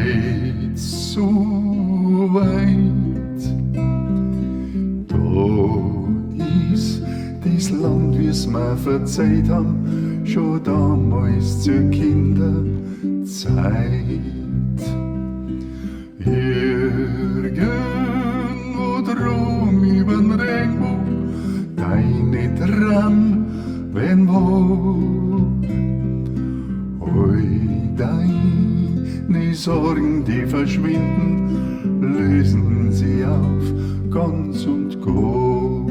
weit, so weit. Da ist dies Land, wie's mir verzeiht haben, schon damals zur Kinderzeit. Irgendwo drum übern Regenbogen, deine Tram, wenn wo. Oi, deine Sorgen, die verschwinden, lösen sie auf, ganz und gar.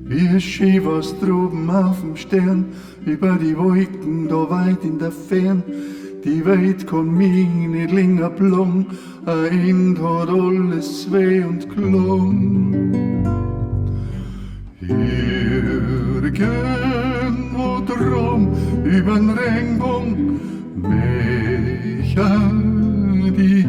Wie schön war's droben auf dem Stern, über die Wolken, da weit in der Fern. Die Welt kann mich nicht länger blong, ein hat alles weh und klang. Irgendwo drum übern Regenbogen Melodie.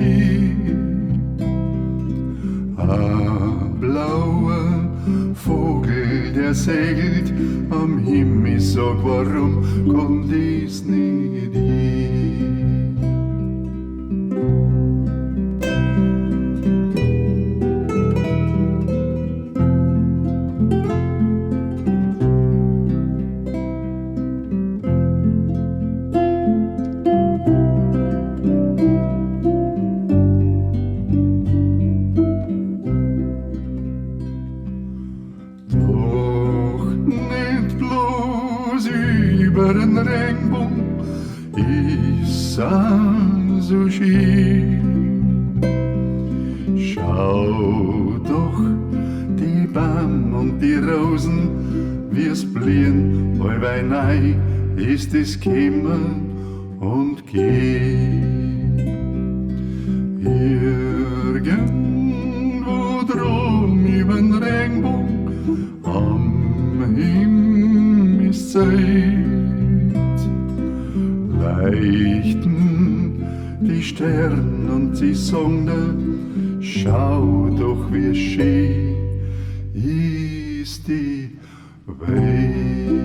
Ein blauer Vogel, der segelt am Himmel, sag, warum kommt dies nicht hin? Über den Regenbogen ist so schön. Schau doch die Bäume und die Rosen, wie's blühen, allweil neu ist es kommen und gehen. Irgendwo drum übern Regenbogen am Himmelszeit leuchten die Sterne und sie sagen, schau doch, wie schön ist die Welt.